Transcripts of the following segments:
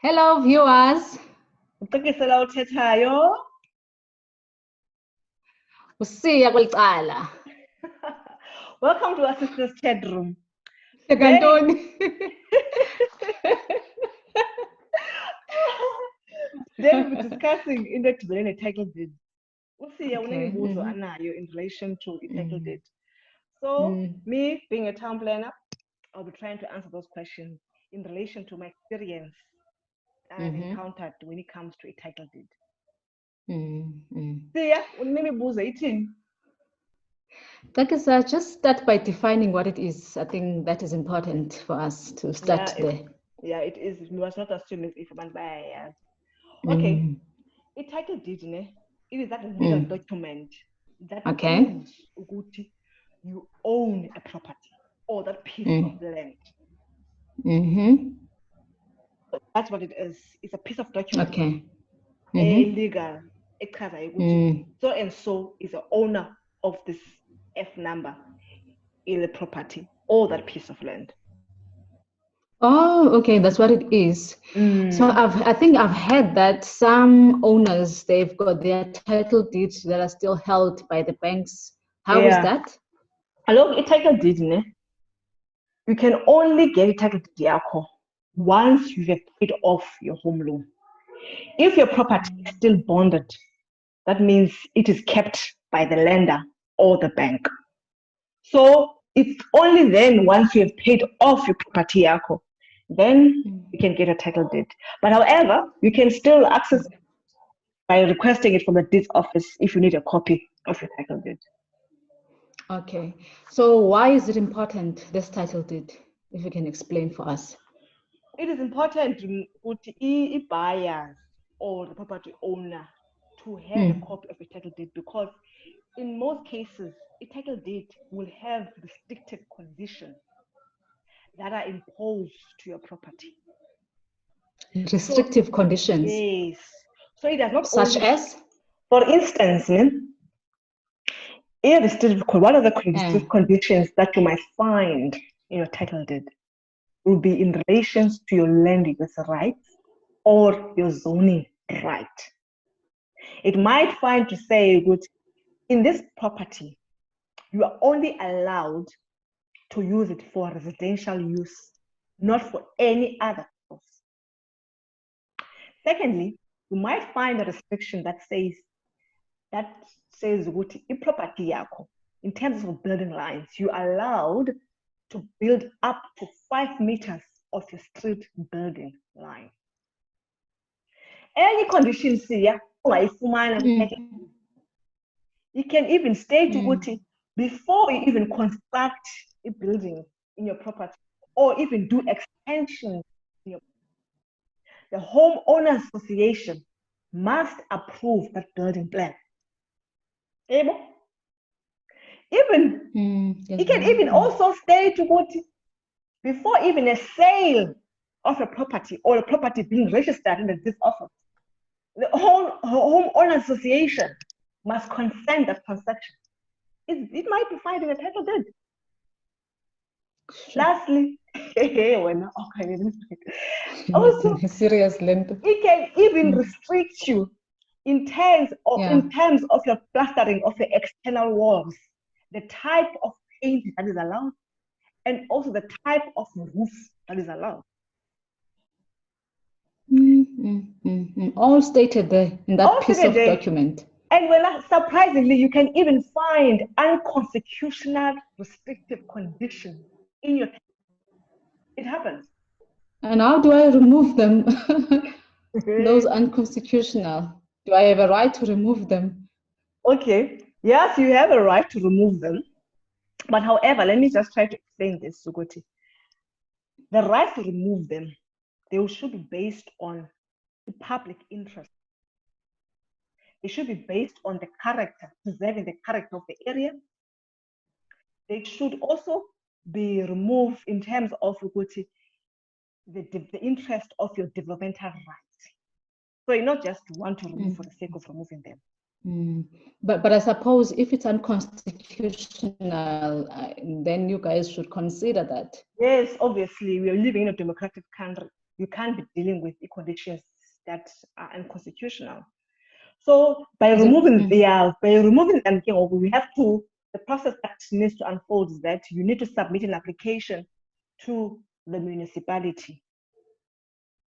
Hello, viewers. Ucikisela uthethayo. Usiya kwelicala. Welcome to our sister's chat room. Kantoni. Today we'll be discussing into a title deed. Usiya Okay. unemibuzo anayo in relation to a title deed. So me being a town planner, I'll be trying to answer those questions in relation to my experience that I've encountered when it comes to a title deed. Siya unemibuzo ithini? Thank you, sir. Just start by defining what it is. I think that is important for us to start there. Yeah, it is. We must not assume it's if man buy. Okay. A title deed, it is that legal document that proves you own a property or that piece of land. So that's what it is. It's a piece of document. Okay. Legal. So and so is the owner of this F number in the property or that piece of land. Oh, okay, that's what it is. So I think I've heard that some owners, they've got their title deeds that are still held by the banks. How is that? Look, a title deed, you can only get a title deed once you have paid off your home loan. If your property is still bonded, that means it is kept by the lender or the bank. So it's only then once you have paid off your property, then you can get a title deed. But however, you can still access it by requesting it from the deeds office if you need a copy of your title deed. Okay. So why is it important, this title deed, if you can explain for us? It is important for the buyers or the property owner to have a copy of a title deed because in most cases, a title deed will have restrictive conditions that are imposed to your property. Restrictive conditions? Yes. So it does not such as? For instance, one of the restrictive conditions that you might find in your title deed will be in relation to your land use rights or your zoning right. It might find to say, good, in this property, you are only allowed to use it for residential use, not for any other purpose. Secondly, you might find a restriction that says what property yako, in terms of building lines, you are allowed to build up to 5 meters of your street building line. Any conditions here, you can even state before you even construct a building in your property or even do extensions in your the homeowners association must approve that building plan. Even you can even also state before even a sale of a property or a property being registered in the deed office, the homeowners association must consent that transaction. It might be filed in a title deed. Lastly, also seriously, it can even restrict you in terms of your plastering of the external walls, the type of paint that is allowed, and also the type of roof that is allowed. All stated there in that piece of document. And surprisingly, you can even find unconstitutional restrictive conditions in your. It happens. And how do I remove them? Those unconstitutional. Do I have a right to remove them? Okay. Yes, you have a right to remove them. But however, let me just try to explain this, Sugoti. The right to remove them, they should be based on the public interest. They should be based on the character, preserving the character of the area. They should also be removed in terms of the interest of your developmental rights. So you not just want to remove for the sake of removing them. But I suppose if it's unconstitutional, then you guys should consider that. Yes, obviously, we are living in a democratic country. you can't be dealing with conditions that are unconstitutional. So by removing them, we have to, the process that needs to unfold is that you need to submit an application to the municipality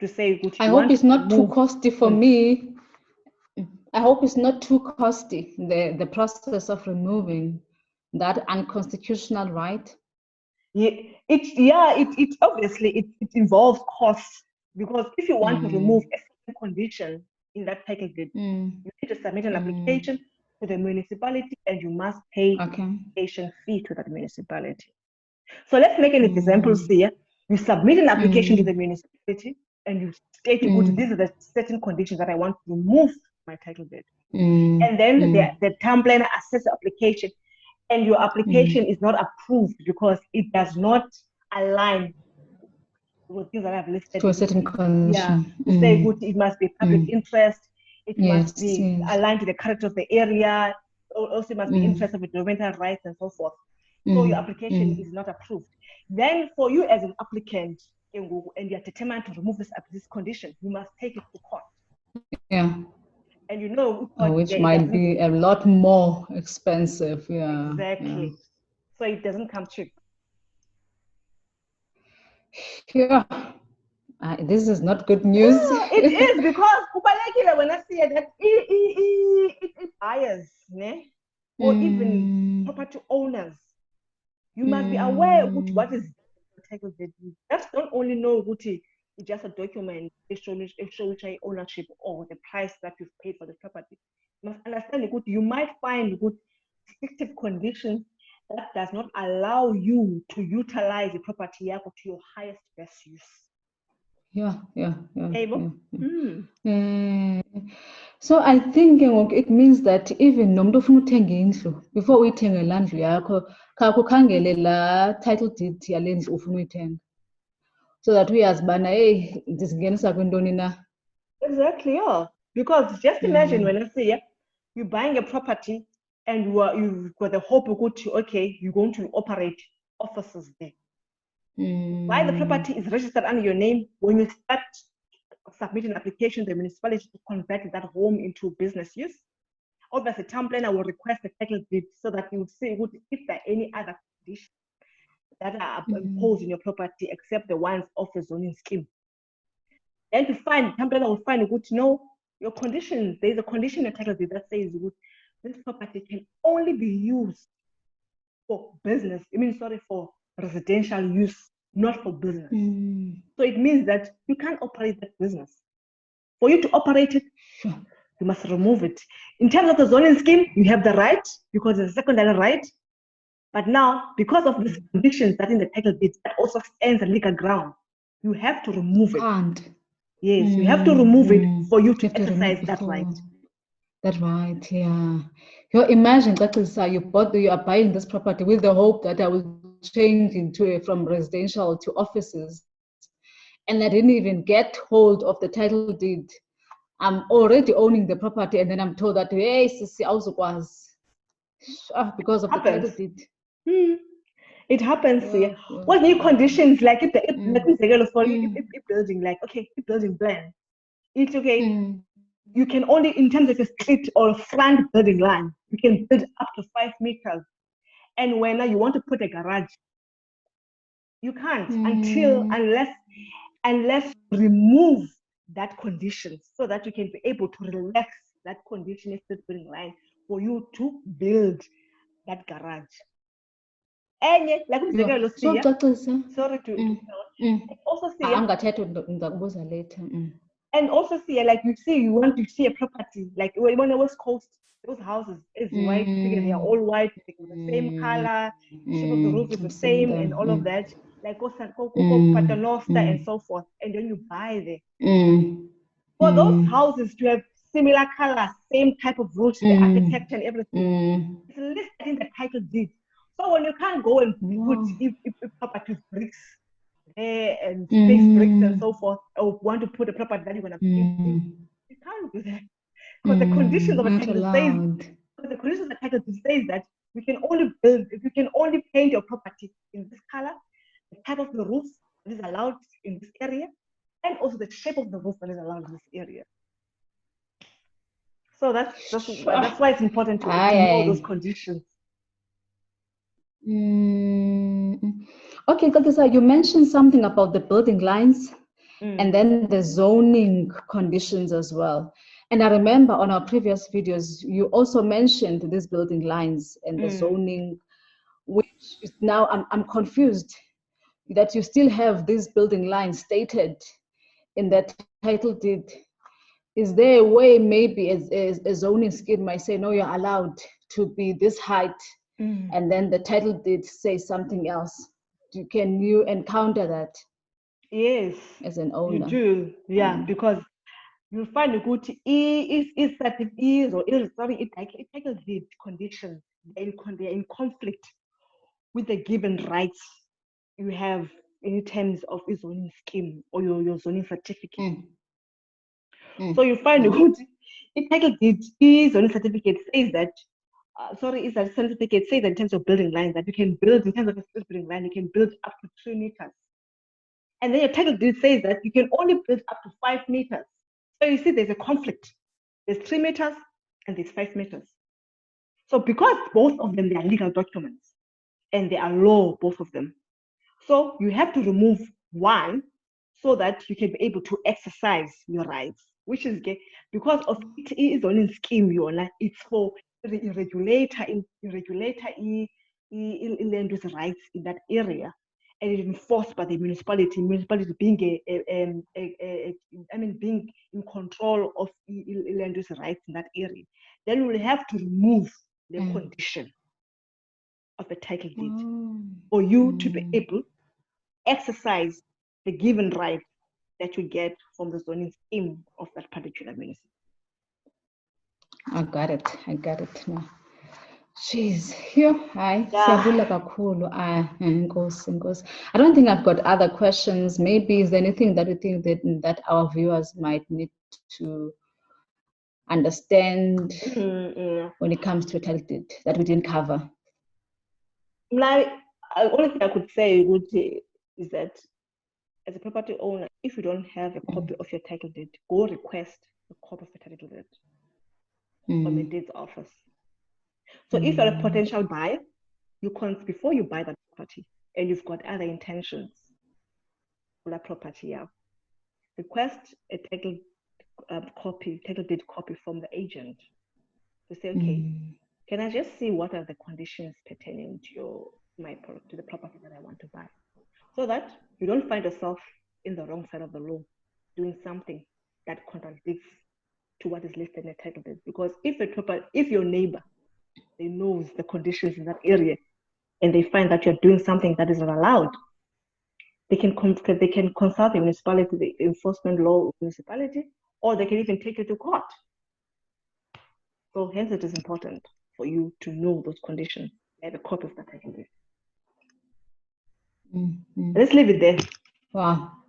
to say, I hope it's not too costly for me. I hope it's not too costly, the process of removing that unconstitutional right. It obviously it involves costs, because if you want to remove a certain condition in that title deed, you need to submit an application to the municipality, and you must pay an application fee to that municipality. So let's make an example here. You submit an application to the municipality, and you state, these are the certain conditions that I want to remove my title deed. And then the town planner assesses the application, and your application is not approved because it does not align with things that I've listed. To a certain condition. To say it must be public interest, it must be aligned to the character of the area, also it must be interest of environmental rights and so forth. So your application is not approved. Then for you as an applicant, and you're determined to remove this condition, you must take it to court. Yeah. And you know, which might be a lot more expensive. Yeah. Exactly. Yeah. So it doesn't come cheap. Yeah. This is not good news. Yeah, it is, because when I see that it buyers, ne? Or even property owners, you must be aware of what is title deed. Just don't only know what it's just a document showing ownership or the price that you've paid for the property. You must understand that you might find restrictive conditions that does not allow you to utilize the property to your highest best use. Yeah. So I think it means that even nomuntu ofuna uthenga indlu, before uyithenga laa ndlu yakho, khawukhe ukhangele laa title deed yale ndlu ufuna uyithenga, so that uyazi ubana hey ndizingenisa kwintoni na. Exactly, yeah. Because just imagine when I say you're buying a property and you've got the hope of you're going to operate offices there. While the property is registered under your name, when you start submitting an application to the municipality to convert that home into business use, obviously, the town planner will request a title deed so that you would see if there are any other conditions that are imposed in your property except the ones of the zoning scheme. Then the town planner will find no, your conditions, there's a condition in the title deed that says this property can only be used for business. For residential use, not for business. So it means that you can't operate that business. For you to operate it, you must remove it. In terms of the zoning scheme, you have the right because it's a secondary right. But now, because of the conditions that in the title deed that also stands a legal ground, you have to remove it. Yes, you have to remove it for you to exercise that right. That right, yeah. Imagine that is you are buying this property with the hope that I will change from residential to offices, and I didn't even get hold of the title deed. I'm already owning the property, and then I'm told that hey, sisi awuzukwazi because of the title deed. It happens here. What new conditions, like if building, like if building plan, it's okay. You can only, in terms of a street or front building line, you can build up to 5 meters. And when you want to put a garage, you can't unless you remove that condition so that you can be able to relax that condition of the building line for you to build that garage. And yet, like sorry to also see and also see, like you want to see a property, like when on the West Coast, those houses is white, they are all white, with the same color, shape of the roof is the same, and all of that, like Paternoster and so forth, and then you buy there. For those houses to have similar color, same type of roof, the architecture and everything, it's listed in the title deed. So when you can't go and put if property bricks and space bricks and so forth, or want to put a property that you're gonna pay, you can't do that because the conditions of a title says that you can only build if you can only paint your property in this color, the type of the roof is allowed in this area, and also the shape of the roof that is allowed in this area. So that's why it's important to know those conditions. Okay, Kaltisa, you mentioned something about the building lines and then the zoning conditions as well. And I remember on our previous videos, you also mentioned these building lines and the zoning, which is now I'm confused that you still have these building lines stated in that title deed. Is there a way maybe a zoning scheme might say, no, you're allowed to be this height, and then the title deed says something else? Can you encounter that? Yes, as an owner? You do, yeah, because you'll find a good is that it is or sorry, it tackles the conditions. They're in conflict with the given rights you have in terms of a zoning scheme or your zoning certificate. So you find a good it tackles the zoning certificate says that is that certificate says that in terms of building lines that you can build in terms of a building line, you can build up to 3 meters. And then your title deed says that you can only build up to 5 meters. So you see there's a conflict. There's 3 meters and there's 5 meters. So because both of them, they are legal documents and they are law, both of them. So you have to remove one so that you can be able to exercise your rights, which is because of it is on a scheme, it's for regulator in land use rights in that area. And it is enforced by the municipality being being in control of land use rights in that area. Then we'll have to remove the condition of a title deed for you to be able to exercise the given right that you get from the zoning scheme of that particular municipality. I got it now. Jeez, here, hi, siyabula kakhulu. Nkosi. I don't think I've got other questions. Maybe is there anything that you think that our viewers might need to understand when it comes to a title deed that we didn't cover? Now, the only thing I could say is that as a property owner, if you don't have a copy of your title deed, go request a copy of the title deed from the deeds office. So if you're a potential buyer, before you buy that property and you've got other intentions for that property, request a title deed copy from the agent to say, okay, can I just see what are the conditions pertaining to the property that I want to buy, so that you don't find yourself in the wrong side of the law doing something that contradicts to what is listed in the title deed. Because if your neighbor knows the conditions in that area and they find that you're doing something that is not allowed, they can consult the municipality, the enforcement law of the municipality, or they can even take you to court. So hence it is important for you to know those conditions. Have a copy of that title deed. Let's leave it there. Wow.